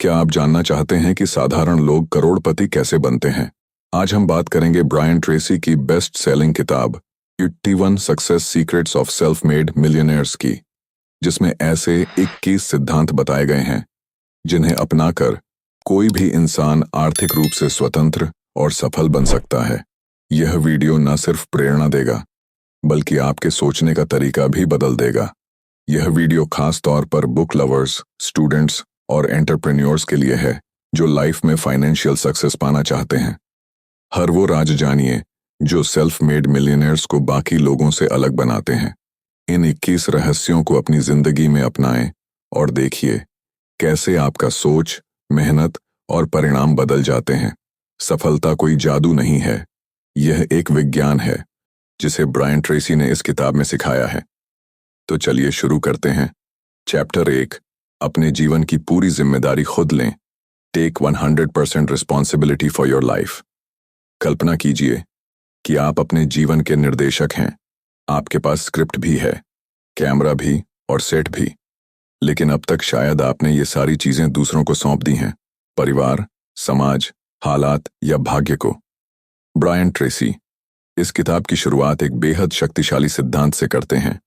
क्या आप जानना चाहते हैं कि साधारण लोग करोड़पति कैसे बनते हैं? आज हम बात करेंगे ब्रायन ट्रेसी की बेस्ट सेलिंग किताब 81 success secrets of self made millionaires की, जिसमें ऐसे 21 सिद्धांत बताए गए हैं जिन्हें अपनाकर कोई भी इंसान आर्थिक रूप से स्वतंत्र और सफल बन सकता है। यह वीडियो न सिर्फ प्रेरणा देगा बल्कि आपके सोचने का तरीका भी बदल देगा। यह वीडियो खास तौर पर बुक लवर्स, स्टूडेंट्स और एंटरप्रेन्योर्स के लिए है जो लाइफ में फाइनेंशियल सक्सेस पाना चाहते हैं। हर वो राज जानिए जो सेल्फ मेड मिलियनेयर्स को बाकी लोगों से अलग बनाते हैं। इन 21 रहस्यों को अपनी जिंदगी में अपनाएं और देखिए कैसे आपका सोच, मेहनत और परिणाम बदल जाते हैं। सफलता कोई जादू नहीं है, यह एक विज्ञान है जिसे ब्रायन ट्रेसी ने इस किताब में सिखाया है। तो चलिए शुरू करते हैं। चैप्टर 1, अपने जीवन की पूरी जिम्मेदारी खुद लें। Take 100% responsibility for your life. कल्पना कीजिए कि आप अपने जीवन के निर्देशक हैं। आपके पास स्क्रिप्ट भी है, कैमरा भी और सेट भी, लेकिन अब तक शायद आपने ये सारी चीजें दूसरों को सौंप दी हैं, परिवार, समाज, हालात या भाग्य को। ब्रायन ट्रेसी इस किताब की शुरुआत एक बेहद शक्तिशाली सिद्धांत से करते हैं।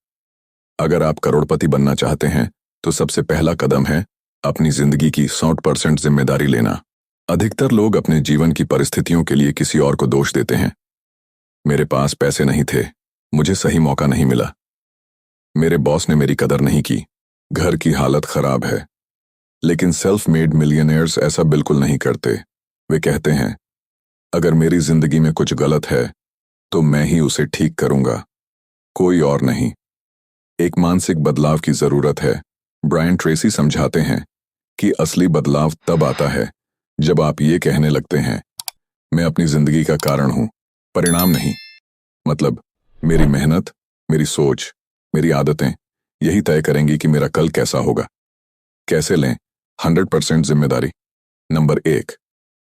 अगर आप करोड़पति बनना चाहते हैं तो सबसे पहला कदम है अपनी जिंदगी की 100% जिम्मेदारी लेना। अधिकतर लोग अपने जीवन की परिस्थितियों के लिए किसी और को दोष देते हैं। मेरे पास पैसे नहीं थे, मुझे सही मौका नहीं मिला, मेरे बॉस ने मेरी कदर नहीं की, घर की हालत खराब है। लेकिन सेल्फ मेड मिलियनेयर्स ऐसा बिल्कुल नहीं करते। वे कहते हैं, अगर मेरी जिंदगी में कुछ गलत है तो मैं ही उसे ठीक करूंगा, कोई और नहीं। एक मानसिक बदलाव की जरूरत है। ब्रायन ट्रेसी समझाते हैं कि असली बदलाव तब आता है जब आप ये कहने लगते हैं, मैं अपनी जिंदगी का कारण हूं, परिणाम नहीं। मतलब मेरी मेहनत, मेरी सोच, मेरी आदतें यही तय करेंगी कि मेरा कल कैसा होगा। कैसे लें 100% जिम्मेदारी? नंबर 1,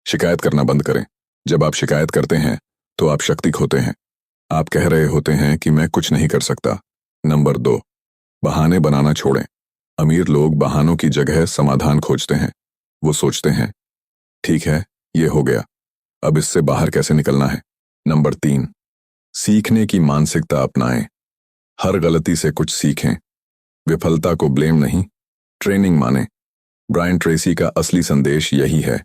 शिकायत करना बंद करें। जब आप शिकायत करते हैं तो आप शक्ति खोते हैं। आप कह रहे होते हैं कि मैं कुछ नहीं कर सकता। नंबर 2, बहाने बनाना छोड़ें। अमीर लोग बहानों की जगह समाधान खोजते हैं। वो सोचते हैं, ठीक है, ये हो गया, अब इससे बाहर कैसे निकलना है। नंबर 3, सीखने की मानसिकता अपनाएं। हर गलती से कुछ सीखें। विफलता को ब्लेम नहीं, ट्रेनिंग माने। ब्रायन ट्रेसी का असली संदेश यही है।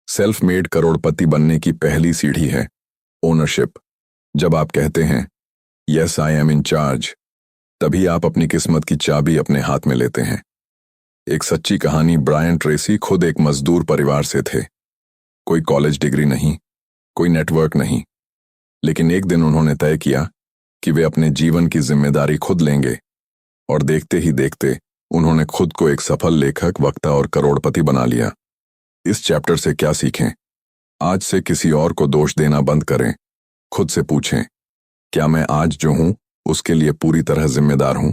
सेल्फ मेड करोड़पति बनने की पहली सीढ़ी है ओनरशिप। जब आप कहते हैं, yes I am in charge, तभी आप अपनी किस्मत की चाबी अपने हाथ में लेते हैं। एक सच्ची कहानी। ब्रायन ट्रेसी खुद एक मजदूर परिवार से थे। कोई कॉलेज डिग्री नहीं, कोई नेटवर्क नहीं, लेकिन एक दिन उन्होंने तय किया कि वे अपने जीवन की जिम्मेदारी खुद लेंगे, और देखते ही देखते उन्होंने खुद को एक सफल लेखक, वक्ता और करोड़पति बना लिया। इस चैप्टर से क्या सीखें? आज से किसी और को दोष देना बंद करें। खुद से पूछें, क्या मैं आज जो हूं उसके लिए पूरी तरह जिम्मेदार हूं?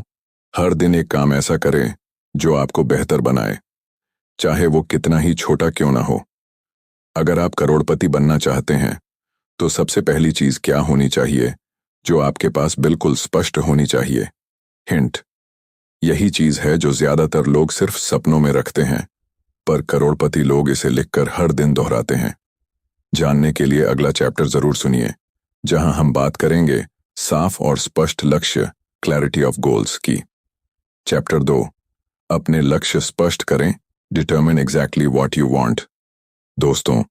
हर दिन एक काम ऐसा करें जो आपको बेहतर बनाए, चाहे वो कितना ही छोटा क्यों ना हो। अगर आप करोड़पति बनना चाहते हैं तो सबसे पहली चीज क्या होनी चाहिए जो आपके पास बिल्कुल स्पष्ट होनी चाहिए? हिंट। यही चीज है जो ज्यादातर लोग सिर्फ सपनों में रखते हैं, पर करोड़पति लोग इसे लिखकर हर दिन दोहराते हैं। जानने के लिए अगला चैप्टर जरूर सुनिए, जहां हम बात करेंगे साफ और स्पष्ट लक्ष्य, क्लैरिटी ऑफ गोल्स की। चैप्टर 2, अपने लक्ष्य स्पष्ट करें, determine exactly what you want. दोस्तों,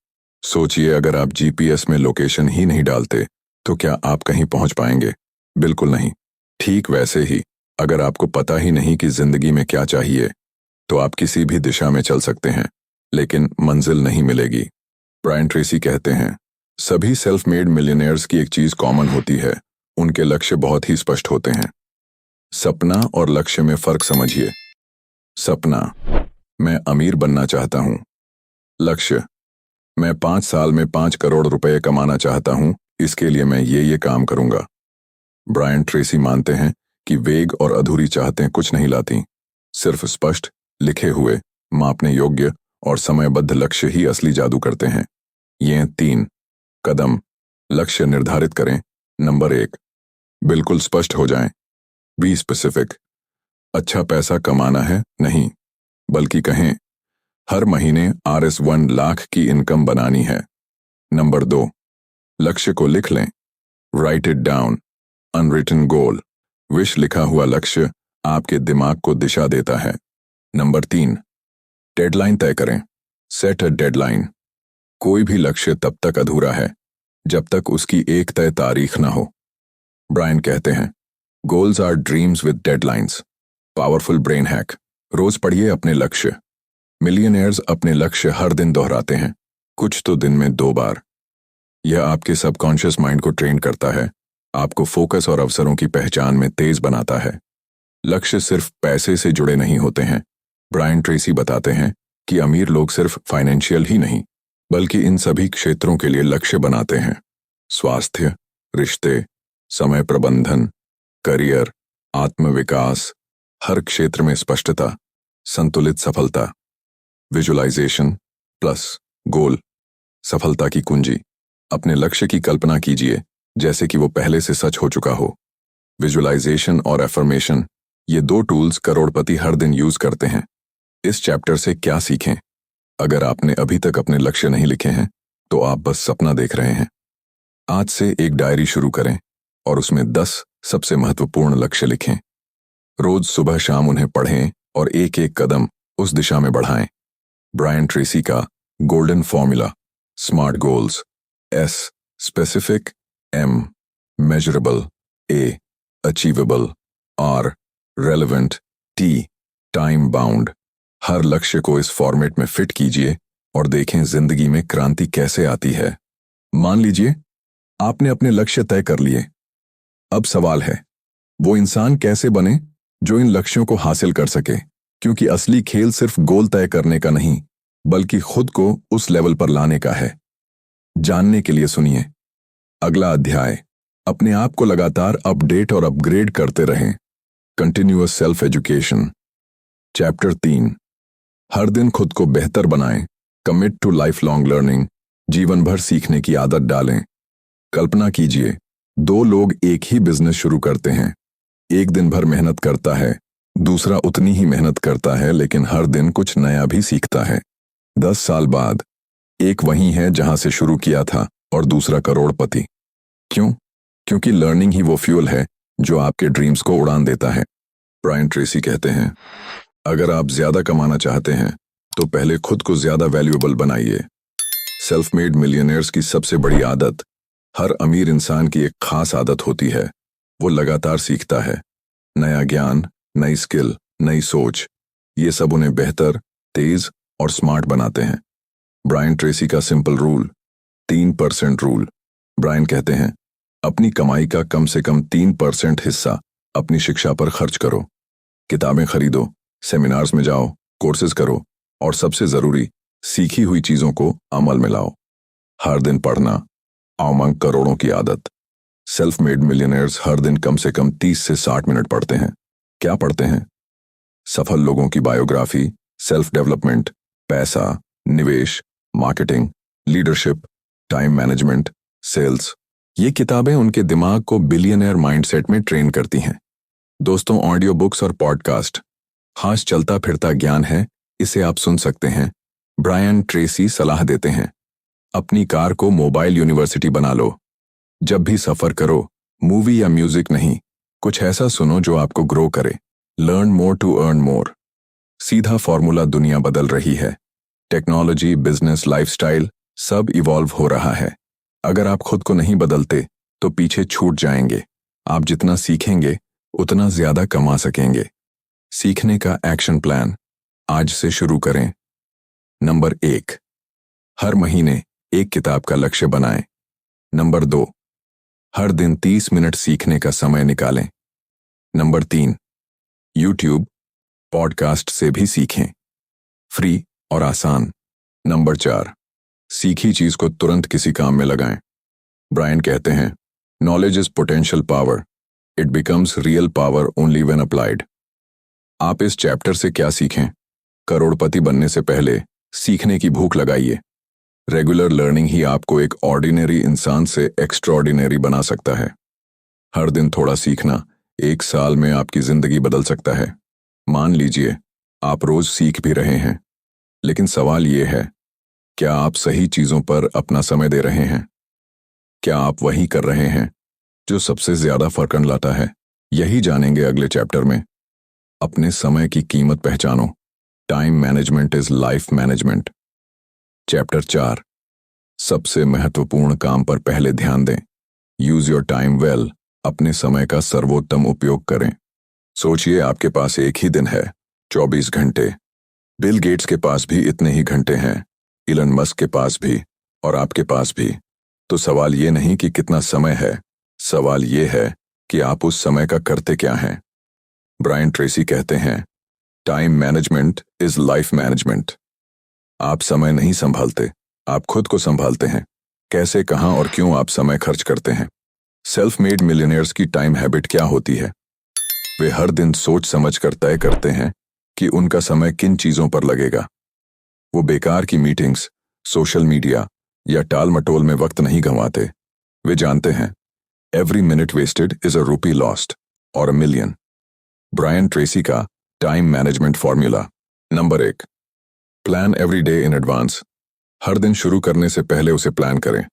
सोचिए, अगर आप जीपीएस में लोकेशन ही नहीं डालते तो क्या आप कहीं पहुंच पाएंगे? बिल्कुल नहीं। ठीक वैसे ही, अगर आपको पता ही नहीं कि जिंदगी में क्या चाहिए तो आप किसी भी दिशा में चल सकते हैं, लेकिन मंजिल नहीं मिलेगी। ब्रायन ट्रेसी कहते हैं, सभी सेल्फ मेड मिलियनेयर्स की एक चीज कॉमन होती है, उनके लक्ष्य बहुत ही स्पष्ट होते हैं। सपना और लक्ष्य में फर्क समझिए। सपना, मैं अमीर बनना चाहता हूं। लक्ष्य, मैं 5 साल में 5 करोड़ रुपए कमाना चाहता हूं, इसके लिए मैं ये काम करूंगा। ब्रायन ट्रेसी मानते हैं कि वेग और अधूरी चाहतें कुछ नहीं लाती, सिर्फ स्पष्ट, लिखे हुए, मापने योग्य और समयबद्ध लक्ष्य ही असली जादू करते हैं। ये 3 कदम लक्ष्य निर्धारित करें। नंबर 1, बिल्कुल स्पष्ट हो जाएं। Be specific. अच्छा पैसा कमाना है नहीं, बल्कि कहें, हर महीने RS 1 लाख की इनकम बनानी है। नंबर 2, लक्ष्य को लिख लें। Right it down. Unwritten goal. Wish लिखा हुआ लक्ष्य आपके दिमाग को दिशा देता है। नंबर 3, डेडलाइन तय करें। Set a deadline. कोई भी लक्ष्य तब तक अधूरा है जब तक उसकी एक तय तारीख ना हो। ब्रायन कहते हैं, goals are dreams with deadlines. Powerful brain hack. रोज पढ़िए अपने लक्ष्य। मिलियनेयर्स अपने लक्ष्य हर दिन दोहराते हैं, कुछ तो दिन में 2 बार। यह आपके सबकॉन्शियस माइंड को ट्रेन करता है, आपको फोकस और अवसरों की पहचान में तेज बनाता है। लक्ष्य सिर्फ पैसे से जुड़े नहीं होते हैं। ब्रायन ट्रेसी बताते हैं कि अमीर लोग सिर्फ फाइनेंशियल ही नहीं, बल्कि इन सभी क्षेत्रों के लिए लक्ष्य बनाते हैं। स्वास्थ्य, रिश्ते, समय प्रबंधन, करियर, आत्मविकास, हर क्षेत्र में स्पष्टता, संतुलित सफलता। विजुअलाइजेशन प्लस गोल, सफलता की कुंजी। अपने लक्ष्य की कल्पना कीजिए जैसे कि वो पहले से सच हो चुका हो। विजुअलाइजेशन और एफर्मेशन, ये 2 टूल्स करोड़पति हर दिन यूज करते हैं। इस चैप्टर से क्या सीखें? अगर आपने अभी तक अपने लक्ष्य नहीं लिखे हैं तो आप बस सपना देख रहे हैं। आज से एक डायरी शुरू करें और उसमें 10 सबसे महत्वपूर्ण लक्ष्य लिखें। रोज सुबह शाम उन्हें पढ़ें और एक एक कदम उस दिशा में बढ़ाएं। ब्रायन ट्रेसी का golden formula. Smart goals. S specific, M measurable, A achievable, R relevant, T time bound. हर लक्ष्य को इस फॉर्मेट में फिट कीजिए और देखें जिंदगी में क्रांति कैसे आती है। मान लीजिए आपने अपने लक्ष्य तय कर लिए। अब सवाल है, वो इंसान कैसे बने जो इन लक्ष्यों को हासिल कर सके? क्योंकि असली खेल सिर्फ गोल तय करने का नहीं, बल्कि खुद को उस लेवल पर लाने का है। जानने के लिए सुनिए अगला अध्याय। अपने आप को लगातार अपडेट और अपग्रेड करते रहें। Continuous self education. चैप्टर 3, हर दिन खुद को बेहतर बनाएं। Commit to life long learning. जीवन भर सीखने की आदत डालें। कल्पना कीजिए, 2 लोग एक ही बिजनेस शुरू करते हैं। एक दिन भर मेहनत करता है, दूसरा उतनी ही मेहनत करता है लेकिन हर दिन कुछ नया भी सीखता है। 10 साल बाद एक वही है जहां से शुरू किया था और दूसरा करोड़पति। क्यों? क्योंकि लर्निंग ही वो फ्यूल है जो आपके ड्रीम्स को उड़ान देता है। ब्रायन ट्रेसी कहते हैं, अगर आप ज्यादा कमाना चाहते हैं तो पहले खुद को ज्यादा वैल्यूएबल बनाइए। सेल्फ मेड मिलियनेयर्स की सबसे बड़ी आदत, हर अमीर इंसान की एक खास आदत होती है, वो लगातार सीखता है। नया ज्ञान, नई स्किल, नई सोच, ये सब उन्हें बेहतर, तेज और स्मार्ट बनाते हैं। ब्रायन ट्रेसी का सिंपल रूल, 3% रूल। ब्रायन कहते हैं, अपनी कमाई का कम से कम 3% हिस्सा अपनी शिक्षा पर खर्च करो। किताबें खरीदो, सेमिनार्स में जाओ, कोर्सेज करो और सबसे जरूरी, सीखी हुई चीजों को अमल में लाओ। हर दिन पढ़ना, अमंग करोड़ों की आदत। सेल्फ मेड मिलियनेयर्स हर दिन कम से कम 30 से 60 मिनट पढ़ते हैं। क्या पढ़ते हैं? सफल लोगों की बायोग्राफी, सेल्फ डेवलपमेंट, पैसा, निवेश, marketing, leadership, time management, sales. ये किताबें उनके दिमाग को बिलियनर माइंडसेट में ट्रेन करती हैं। दोस्तों, ऑडियो बुक्स और पॉडकास्ट, हाथ चलता फिरता ज्ञान है, इसे आप सुन सकते हैं। ब्रायन ट्रेसी सलाह देते हैं, अपनी कार को मोबाइल यूनिवर्सिटी बना लो। जब भी सफर करो, मूवी या म्यूजिक नहीं, कुछ ऐसा सुनो जो आपको ग्रो करे। Learn more to earn more. सीधा फॉर्मूला, दुनिया बदल रही है। टेक्नोलॉजी, बिजनेस, लाइफस्टाइल सब इवॉल्व हो रहा है। अगर आप खुद को नहीं बदलते तो पीछे छूट जाएंगे। आप जितना सीखेंगे उतना ज्यादा कमा सकेंगे। सीखने का एक्शन प्लान आज से शुरू करें। नंबर 1, हर महीने एक किताब का लक्ष्य बनाएं। नंबर 2, हर दिन 30 मिनट सीखने का समय निकालें। नंबर 3, यूट्यूब, पॉडकास्ट से भी सीखें, फ्री और आसान। नंबर 4, सीखी चीज को तुरंत किसी काम में लगाएं। ब्रायन कहते हैं, knowledge is potential power, it becomes real power only when applied. आप इस चैप्टर से क्या सीखें? करोड़पति बनने से पहले सीखने की भूख लगाइए। रेगुलर लर्निंग ही आपको एक ऑर्डिनरी इंसान से एक्स्ट्राऑर्डिनरी बना सकता है। हर दिन थोड़ा सीखना 1 साल में आपकी जिंदगी बदल सकता है। मान लीजिए आप रोज सीख भी रहे हैं, लेकिन सवाल ये है, क्या आप सही चीजों पर अपना समय दे रहे हैं? क्या आप वही कर रहे हैं जो सबसे ज्यादा फर्क लाता है? यही जानेंगे अगले चैप्टर में। अपने समय की कीमत पहचानो। Time management is life management. Chapter 4, सबसे महत्वपूर्ण काम पर पहले ध्यान दें। Use your time well. अपने समय का सर्वोत्तम उपयोग करें। सोचिए, आपके पास एक ही दिन है, 24 घंटे। बिल गेट्स के पास भी इतने ही घंटे हैं, इलन मस्क के पास भी, और आपके पास भी। तो सवाल ये नहीं कि कितना समय है, सवाल ये है कि आप उस समय का करते क्या हैं। ब्रायन ट्रेसी कहते हैं, time management is life management. आप समय नहीं संभालते, आप खुद को संभालते हैं। कैसे, कहां और क्यों आप समय खर्च करते हैं? सेल्फ मेड मिलियनेयर्स की टाइम हैबिट क्या होती है? वे हर दिन सोच समझ कर तय करते हैं कि उनका समय किन चीजों पर लगेगा। वो बेकार की मीटिंग्स, सोशल मीडिया या टाल मटोल में वक्त नहीं गंवाते। वे जानते हैं, every minute wasted is a rupee lost और अ मिलियन। ब्रायन ट्रेसी का time management formula. Number 1, plan every day in advance. हर दिन शुरू करने से पहले उसे प्लान करें।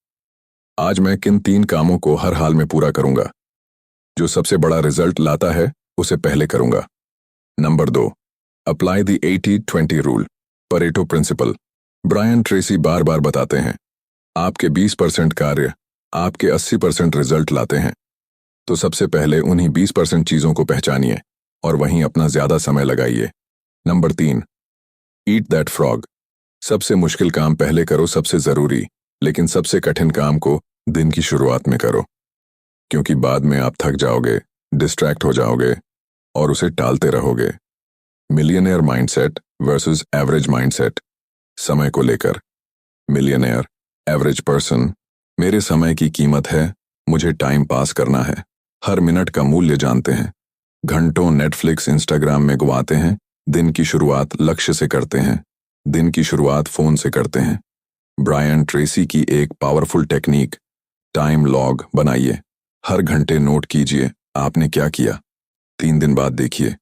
आज मैं किन 3 कामों को हर हाल में पूरा करूंगा? जो सबसे बड़ा रिजल्ट लाता है उसे पहले करूंगा। Number 2, apply the 80-20 rule, Pareto principle. Brian Tracy बार बार बताते हैं, आपके 20% कार्य आपके 80% रिजल्ट लाते हैं। तो सबसे पहले उन्हीं 20% चीजों को पहचानिए और वहीं अपना ज्यादा समय लगाइए। Number 3, eat that frog. सबसे मुश्किल काम पहले करो, सबसे जरूरी लेकिन सबसे कठिन काम को दिन की शुरुआत में करो, क्योंकि बाद में आप थक जाओगे, डिस्ट्रैक्ट हो जाओगे और उसे टालते रहोगे। Millionaire mindset versus average mindset. समय को लेकर, मिलियनेयर, एवरेज पर्सन, मेरे समय की कीमत है, मुझे टाइम पास करना है। हर मिनट का मूल्य जानते हैं। घंटों नेटफ्लिक्स, इंस्टाग्राम में गवाते हैं। दिन की शुरुआत लक्ष्य से करते हैं, दिन की शुरुआत फोन से करते हैं। ब्रायन ट्रेसी की एक पावरफुल टेक्निक, टाइम लॉग बनाइए। हर घंटे नोट कीजिए आपने क्या किया। 3 दिन बाद देखिए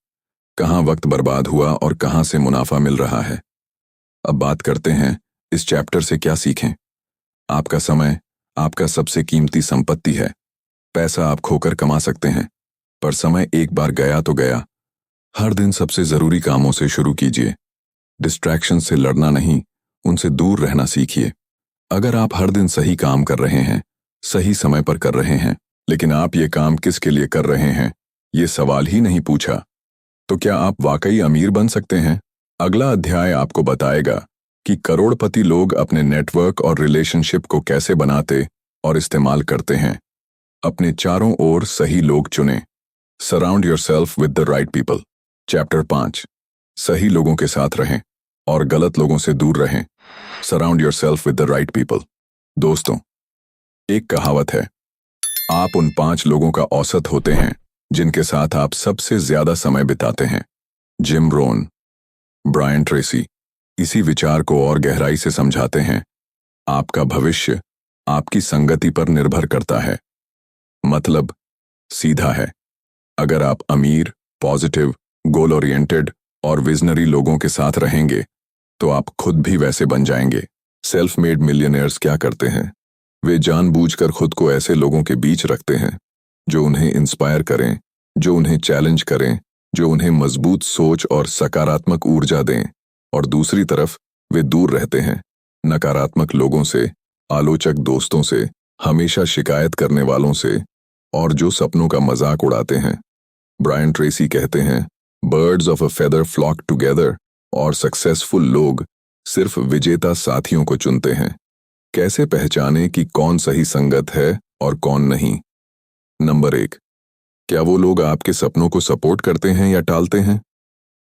कहां वक्त बर्बाद हुआ और कहां से मुनाफा मिल रहा है। अब बात करते हैं इस चैप्टर से क्या सीखें। आपका समय आपका सबसे कीमती संपत्ति है। पैसा आप खोकर कमा सकते हैं, पर समय एक बार गया तो गया। हर दिन सबसे जरूरी कामों से शुरू कीजिए। डिस्ट्रैक्शन से लड़ना नहीं, उनसे दूर रहना सीखिए। अगर आप हर दिन सही काम कर रहे हैं, सही समय पर कर रहे हैं, लेकिन आप ये काम किसके लिए कर रहे हैं, ये सवाल ही नहीं पूछा, तो क्या आप वाकई अमीर बन सकते हैं? अगला अध्याय आपको बताएगा कि करोड़पति लोग अपने नेटवर्क और रिलेशनशिप को कैसे बनाते और इस्तेमाल करते हैं। अपने चारों ओर सही लोग चुनें। Surround yourself with the right people. Chapter 5, सही लोगों के साथ रहें और गलत लोगों से दूर रहें। Surround yourself with the right people. दोस्तों, एक कहावत है, आप उन 5 लोगों का औसत होते हैं जिनके साथ आप सबसे ज्यादा समय बिताते हैं। जिम रोन। ब्रायन ट्रेसी इसी विचार को और गहराई से समझाते हैं, आपका भविष्य आपकी संगति पर निर्भर करता है। मतलब सीधा है, अगर आप अमीर, पॉजिटिव, गोल ओरिएंटेड और विजनरी लोगों के साथ रहेंगे तो आप खुद भी वैसे बन जाएंगे। सेल्फ मेड मिलियनेयर्स क्या करते हैं? वे जानबूझकर खुद को ऐसे लोगों के बीच रखते हैं जो उन्हें इंस्पायर करें, जो उन्हें चैलेंज करें, जो उन्हें मजबूत सोच और सकारात्मक ऊर्जा दें। और दूसरी तरफ वे दूर रहते हैं नकारात्मक लोगों से, आलोचक दोस्तों से, हमेशा शिकायत करने वालों से और जो सपनों का मजाक उड़ाते हैं। ब्रायन ट्रेसी कहते हैं, birds of a feather flock together, और सक्सेसफुल लोग सिर्फ विजेता साथियों को चुनते हैं। कैसे पहचानें कि कौन सही संगत है और कौन नहीं? नंबर 1, क्या वो लोग आपके सपनों को सपोर्ट करते हैं या टालते हैं?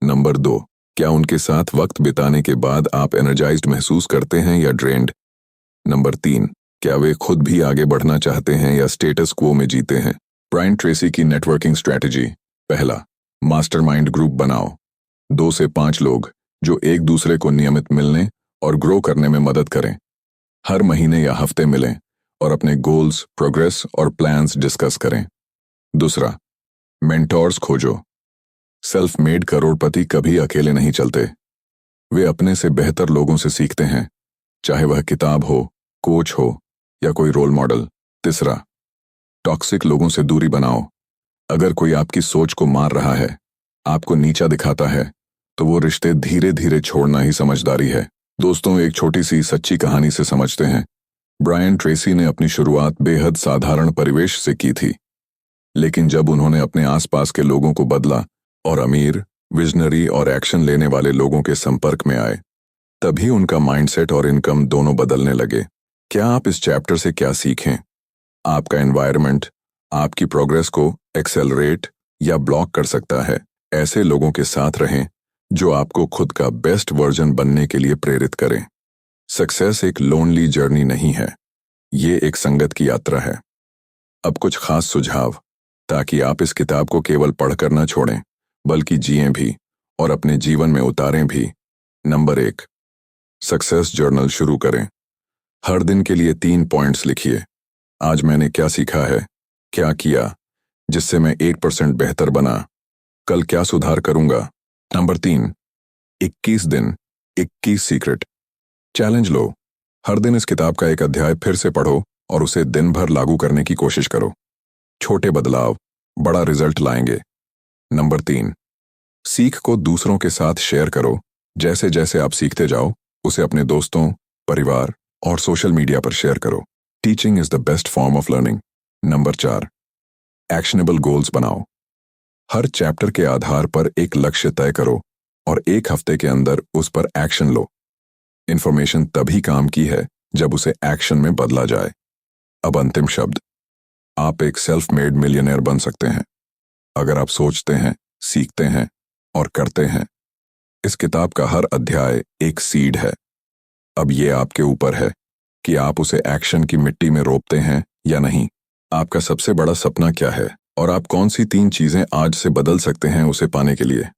नंबर 2, क्या उनके साथ वक्त बिताने के बाद आप एनर्जाइज्ड महसूस करते हैं या ड्रेन्ड? नंबर 3, क्या वे खुद भी आगे बढ़ना चाहते हैं या स्टेटस क्वो में जीते हैं? ब्रायन ट्रेसी की नेटवर्किंग स्ट्रैटेजी। पहला, मास्टरमाइंड ग्रुप बनाओ। 2 से 5 लोग जो एक दूसरे को नियमित मिलने और ग्रो करने में मदद करें। हर महीने या हफ्ते मिलें और अपने गोल्स, प्रोग्रेस और प्लान्स डिस्कस करें। दूसरा, मेंटोर्स खोजो। सेल्फ मेड करोड़पति कभी अकेले नहीं चलते। वे अपने से बेहतर लोगों से सीखते हैं, चाहे वह किताब हो, कोच हो या कोई रोल मॉडल। तीसरा, टॉक्सिक लोगों से दूरी बनाओ। अगर कोई आपकी सोच को मार रहा है, आपको नीचा दिखाता है, तो वो रिश्ते धीरे धीरे छोड़ना ही समझदारी है। दोस्तों, एक छोटी सी सच्ची कहानी से समझते हैं। ब्रायन ट्रेसी ने अपनी शुरुआत बेहद साधारण परिवेश से की थी, लेकिन जब उन्होंने अपने आसपास के लोगों को बदला और अमीर, विजनरी और एक्शन लेने वाले लोगों के संपर्क में आए, तभी उनका माइंडसेट और इनकम दोनों बदलने लगे। क्या आप इस चैप्टर से क्या सीखें? आपका एनवायरनमेंट आपकी प्रोग्रेस को एक्सेलरेट या ब्लॉक कर सकता है। ऐसे लोगों के साथ रहें जो आपको खुद का बेस्ट वर्जन बनने के लिए प्रेरित करें। सक्सेस एक लोनली जर्नी नहीं है, ये एक संगत की यात्रा है। अब कुछ खास सुझाव, ताकि आप इस किताब को केवल पढ़कर न छोड़ें, बल्कि जिएं भी और अपने जीवन में उतारें भी। नंबर 1, सक्सेस जर्नल शुरू करें। हर दिन के लिए 3 पॉइंट्स लिखिए। आज मैंने क्या सीखा है, क्या किया जिससे मैं 1% बेहतर बना, कल क्या सुधार करूंगा। नंबर 3, 21 दिन 21 सीक्रेट। चैलेंज लो, हर दिन इस किताब का एक अध्याय फिर से पढ़ो और उसे दिन भर लागू करने की कोशिश करो। छोटे बदलाव बड़ा रिजल्ट लाएंगे। नंबर 3, सीख को दूसरों के साथ शेयर करो। जैसे जैसे आप सीखते जाओ, उसे अपने दोस्तों, परिवार और सोशल मीडिया पर शेयर करो। Teaching is the best form of learning. Number 4, actionable goals बनाओ। हर चैप्टर के आधार पर एक लक्ष्य तय करो और 1 हफ्ते के अंदर उस पर एक्शन लो। इंफॉर्मेशन तभी काम की है जब उसे एक्शन में बदला जाए। अब अंतिम शब्द, आप एक सेल्फ मेड मिलियनेयर बन सकते हैं अगर आप सोचते हैं, सीखते हैं और करते हैं। इस किताब का हर अध्याय एक सीड है। अब ये आपके ऊपर है कि आप उसे एक्शन की मिट्टी में रोपते हैं या नहीं। आपका सबसे बड़ा सपना क्या है और आप कौन सी 3 चीजें आज से बदल सकते हैं उसे पाने के लिए?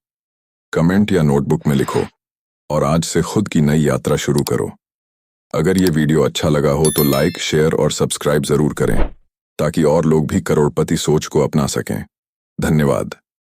कमेंट या नोटबुक में लिखो और आज से खुद की नई यात्रा शुरू करो। अगर ये वीडियो अच्छा लगा हो तो लाइक, शेयर और सब्सक्राइब जरूर करें, ताकि और लोग भी करोड़पति सोच को अपना सकें। धन्यवाद।